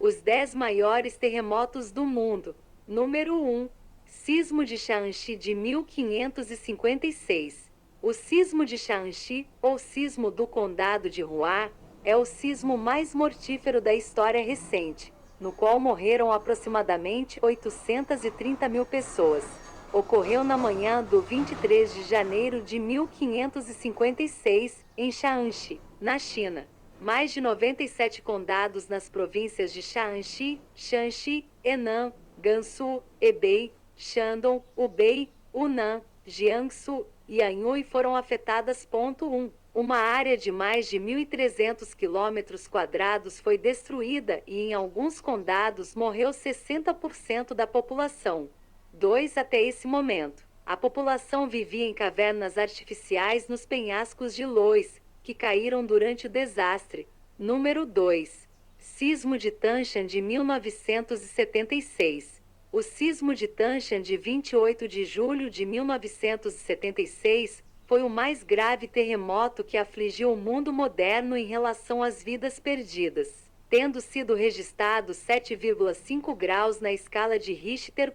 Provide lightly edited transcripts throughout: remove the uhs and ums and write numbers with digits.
Os 10 maiores terremotos do mundo. Número 1. Sismo de Shaanxi de 1556. O sismo de Shaanxi, ou sismo do Condado de Hua, é o sismo mais mortífero da história recente, no qual morreram aproximadamente 830 mil pessoas. Ocorreu na manhã do 23 de janeiro de 1556, em Shaanxi, na China. Mais de 97 condados nas províncias de Shaanxi, Shanxi, Henan, Gansu, Hebei, Shandong, Hubei, Hunan, Jiangsu e Anhui foram afetadas. 1. Uma área de mais de 1.300 km² foi destruída e em alguns condados morreu 60% da população. 2. Até esse momento, a população vivia em cavernas artificiais nos penhascos de Lois, que caíram durante o desastre. Número 2. Sismo de Tanshan de 1976. O sismo de Tanshan de 28 de julho de 1976 foi o mais grave terremoto que afligiu o mundo moderno em relação às vidas perdidas, tendo sido registrado 7,5 graus na escala de Richter.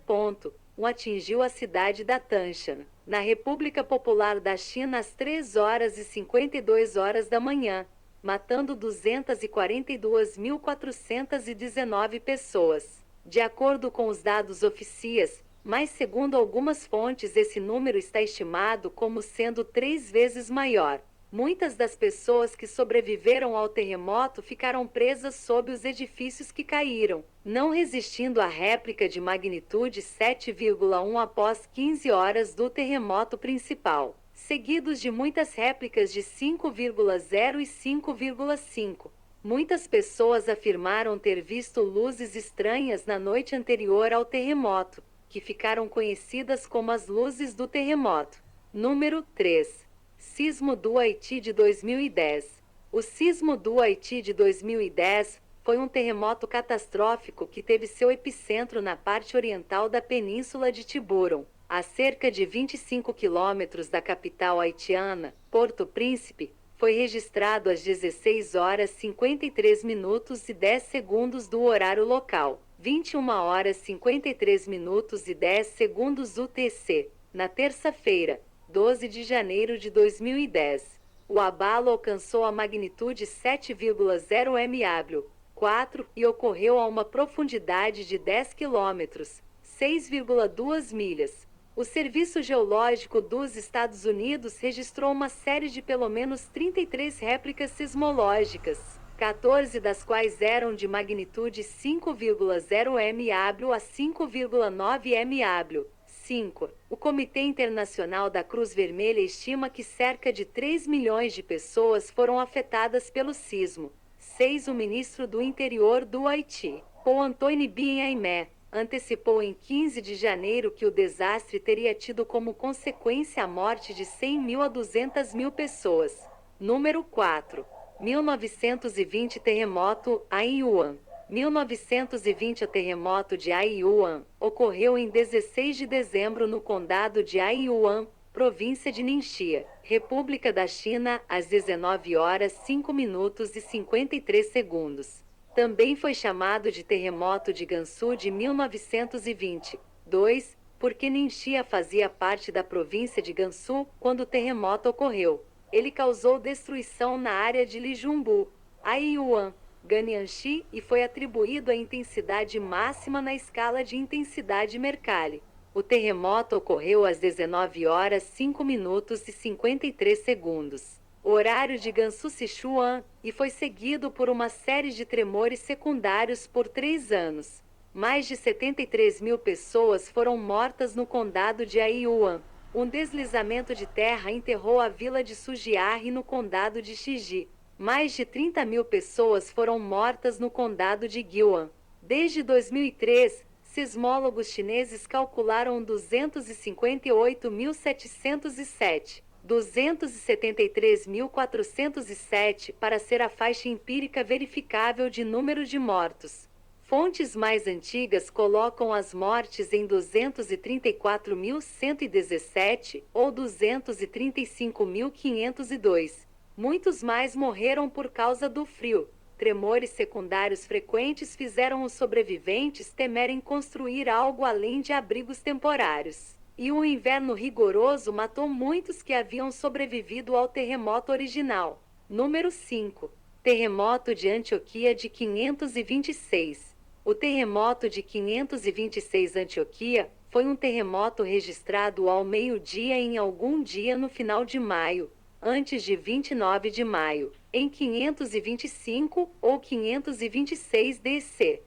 Atingiu a cidade da Tanshan, na República Popular da China às 3h52 da manhã, matando 242.419 pessoas, de acordo com os dados oficiais, mas segundo algumas fontes esse número está estimado como sendo 3 vezes maior. Muitas das pessoas que sobreviveram ao terremoto ficaram presas sob os edifícios que caíram, não resistindo à réplica de magnitude 7,1 após 15 horas do terremoto principal, seguidos de muitas réplicas de 5,0 e 5,5. Muitas pessoas afirmaram ter visto luzes estranhas na noite anterior ao terremoto, que ficaram conhecidas como as luzes do terremoto. Número 3. Sismo do Haiti de 2010. O sismo do Haiti de 2010 foi um terremoto catastrófico que teve seu epicentro na parte oriental da península de Tiburon, a cerca de 25 quilômetros da capital haitiana, Porto Príncipe. Foi registrado às 16 horas 53 minutos e 10 segundos do horário local, 21 horas 53 minutos e 10 segundos UTC, na terça-feira, 12 de janeiro de 2010. O abalo alcançou a magnitude 7,0 MW, 4 e ocorreu a uma profundidade de 10 quilômetros, 6,2 milhas. O Serviço Geológico dos Estados Unidos registrou uma série de pelo menos 33 réplicas sismológicas, 14 das quais eram de magnitude 5,0 MW a 5,9 MW. 5. O Comitê Internacional da Cruz Vermelha estima que cerca de 3 milhões de pessoas foram afetadas pelo sismo. 6. O ministro do Interior do Haiti, Paul Antoine Bien-Aimé, antecipou em 15 de janeiro que o desastre teria tido como consequência a morte de 100 mil a 200 mil pessoas. Número 4. 1920 Terremoto, Aiuan. 1920 O terremoto de Aiuan ocorreu em 16 de dezembro no condado de Aiuan, província de Ningxia, República da China, às 19 horas 5 minutos e 53 segundos. Também foi chamado de terremoto de Gansu de 1920. 2. Porque Ningxia fazia parte da província de Gansu quando o terremoto ocorreu. Ele causou destruição na área de Lijumbu, Aiuan, Ganyanxi e foi atribuído à intensidade máxima na escala de intensidade Mercalli. O terremoto ocorreu às 19 horas 5 minutos e 53 segundos, horário de Gansu Sichuan, e foi seguido por uma série de tremores secundários por 3 anos. Mais de 73 mil pessoas foram mortas no condado de Aiuan. Um deslizamento de terra enterrou a vila de Sujiarri no condado de Shiji. Mais de 30 mil pessoas foram mortas no condado de Guiuan. Desde 2003, sismólogos chineses calcularam 258.707, 273.407 para ser a faixa empírica verificável de número de mortos. Fontes mais antigas colocam as mortes em 234.117 ou 235.502. Muitos mais morreram por causa do frio. Tremores secundários frequentes fizeram os sobreviventes temerem construir algo além de abrigos temporários. E um inverno rigoroso matou muitos que haviam sobrevivido ao terremoto original. Número 5. Terremoto de Antioquia de 526. O terremoto de 526 Antioquia foi um terremoto registrado ao meio-dia em algum dia no final de maio, antes de 29 de maio, em 525 ou 526 DC.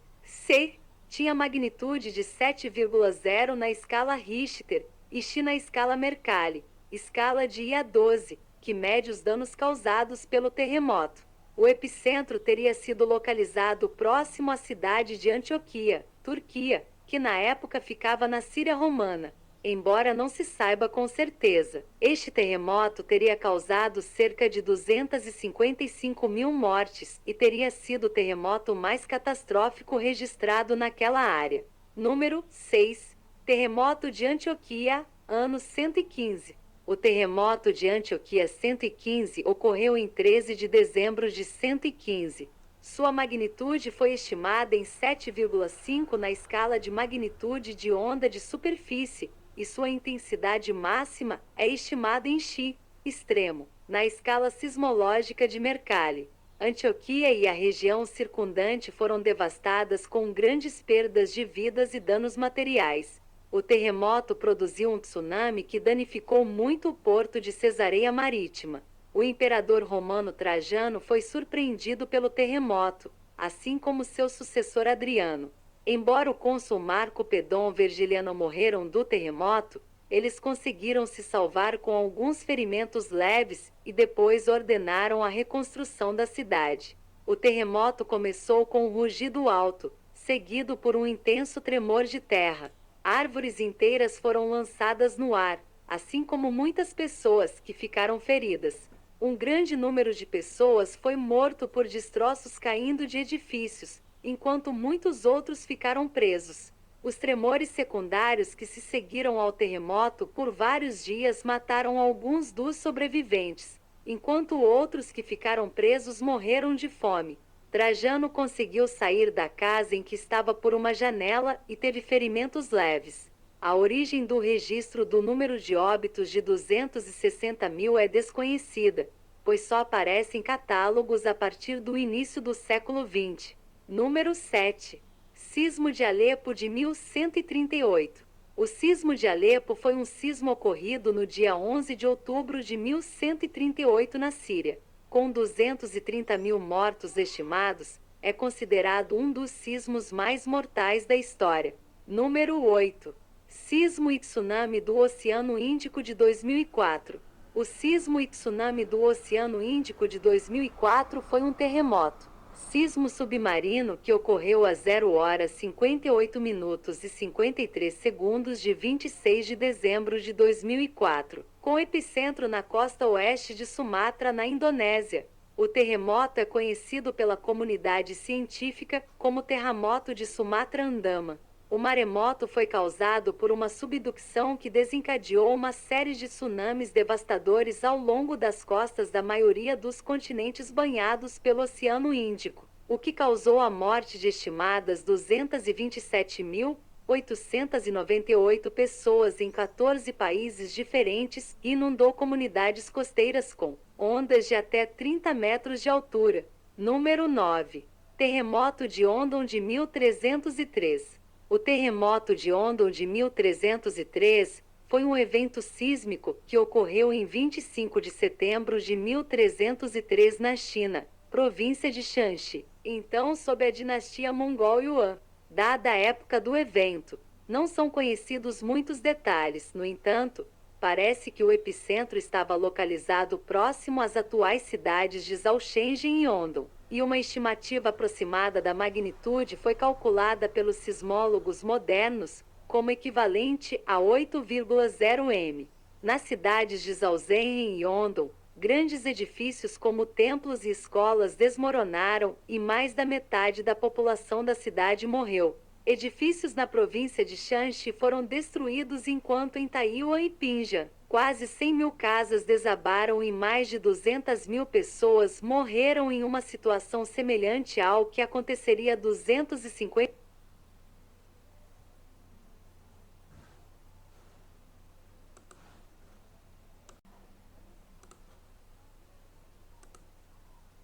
Tinha magnitude de 7,0 na escala Richter, e X na escala Mercalli, escala de IA12, que mede os danos causados pelo terremoto. O epicentro teria sido localizado próximo à cidade de Antioquia, Turquia, que na época ficava na Síria romana. Embora não se saiba com certeza, este terremoto teria causado cerca de 255 mil mortes e teria sido o terremoto mais catastrófico registrado naquela área. Número 6. Terremoto de Antioquia, ano 115. O terremoto de Antioquia 115 ocorreu em 13 de dezembro de 115. Sua magnitude foi estimada em 7,5 na escala de magnitude de onda de superfície, e sua intensidade máxima é estimada em X, extremo, na escala sismológica de Mercalli. Antioquia e a região circundante foram devastadas com grandes perdas de vidas e danos materiais. O terremoto produziu um tsunami que danificou muito o porto de Cesareia Marítima. O imperador romano Trajano foi surpreendido pelo terremoto, assim como seu sucessor Adriano. Embora o cônsul Marco Pedon Vergiliano morreram do terremoto, eles conseguiram se salvar com alguns ferimentos leves e depois ordenaram a reconstrução da cidade. O terremoto começou com um rugido alto, seguido por um intenso tremor de terra. Árvores inteiras foram lançadas no ar, assim como muitas pessoas que ficaram feridas. Um grande número de pessoas foi morto por destroços caindo de edifícios, enquanto muitos outros ficaram presos. Os tremores secundários que se seguiram ao terremoto por vários dias mataram alguns dos sobreviventes, enquanto outros que ficaram presos morreram de fome. Trajano conseguiu sair da casa em que estava por uma janela e teve ferimentos leves. A origem do registro do número de óbitos de 260 mil é desconhecida, pois só aparece em catálogos a partir do início do século XX. Número 7. Sismo de Alepo de 1138. O sismo de Alepo foi um sismo ocorrido no dia 11 de outubro de 1138 na Síria. Com 230 mil mortos estimados, é considerado um dos sismos mais mortais da história. Número 8. Sismo e tsunami do Oceano Índico de 2004. O sismo e tsunami do Oceano Índico de 2004 foi um terremoto. Sismo submarino que ocorreu a 0 horas 58 minutos e 53 segundos de 26 de dezembro de 2004, com epicentro na costa oeste de Sumatra, na Indonésia. O terremoto é conhecido pela comunidade científica como terremoto de Sumatra-Andama. O maremoto foi causado por uma subducção que desencadeou uma série de tsunamis devastadores ao longo das costas da maioria dos continentes banhados pelo Oceano Índico, o que causou a morte de estimadas 227.898 pessoas em 14 países diferentes e inundou comunidades costeiras com ondas de até 30 metros de altura. Número 9. Terremoto de Ondon de 1303. O terremoto de Ondon de 1303 foi um evento sísmico que ocorreu em 25 de setembro de 1303 na China, província de Shanxi, então sob a dinastia Mongol Yuan. Dada a época do evento, não são conhecidos muitos detalhes. No entanto, parece que o epicentro estava localizado próximo às atuais cidades de Zhaoshenzhen e Ondon, e uma estimativa aproximada da magnitude foi calculada pelos sismólogos modernos como equivalente a 8,0 m. Nas cidades de Zhaoshenzhen e Ondon, grandes edifícios como templos e escolas desmoronaram e mais da metade da população da cidade morreu. Edifícios na província de Shanxi foram destruídos enquanto em Taiyuan e Pinja, Quase 100 mil casas desabaram e mais de 200 mil pessoas morreram em uma situação semelhante ao que aconteceria 250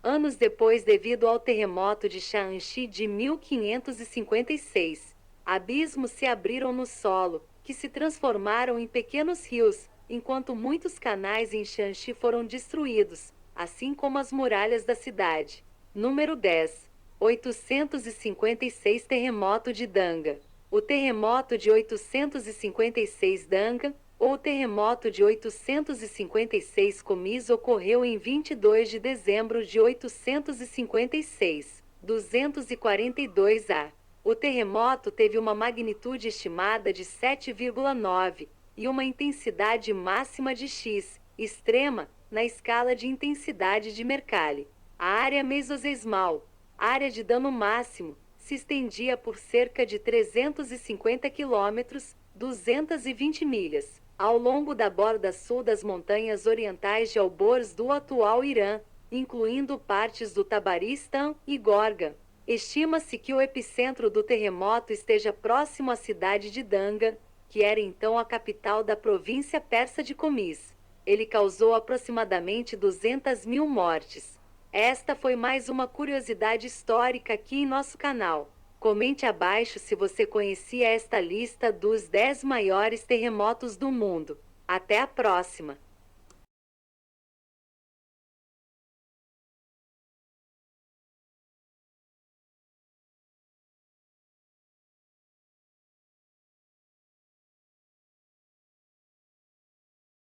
anos depois devido ao terremoto de Shanxi de 1556. Abismos se abriram no solo, que se transformaram em pequenos rios, enquanto muitos canais em Shanxi foram destruídos, assim como as muralhas da cidade. Número 10. 856 Terremoto de Danga. O terremoto de 856 Danga, ou terremoto de 856 Comis ocorreu em 22 de dezembro de 856, 242 a. O terremoto teve uma magnitude estimada de 7,9 e uma intensidade máxima de X, extrema, na escala de intensidade de Mercalli. A área mesosesmal, área de dano máximo, se estendia por cerca de 350 quilômetros, 220 milhas, ao longo da borda sul das montanhas orientais de Alborz do atual Irã, incluindo partes do Tabaristã e Gorgan. Estima-se que o epicentro do terremoto esteja próximo à cidade de Danga, que era então a capital da província persa de Comis. Ele causou aproximadamente 200 mil mortes. Esta foi mais uma curiosidade histórica aqui em nosso canal. Comente abaixo se você conhecia esta lista dos 10 maiores terremotos do mundo. Até a próxima!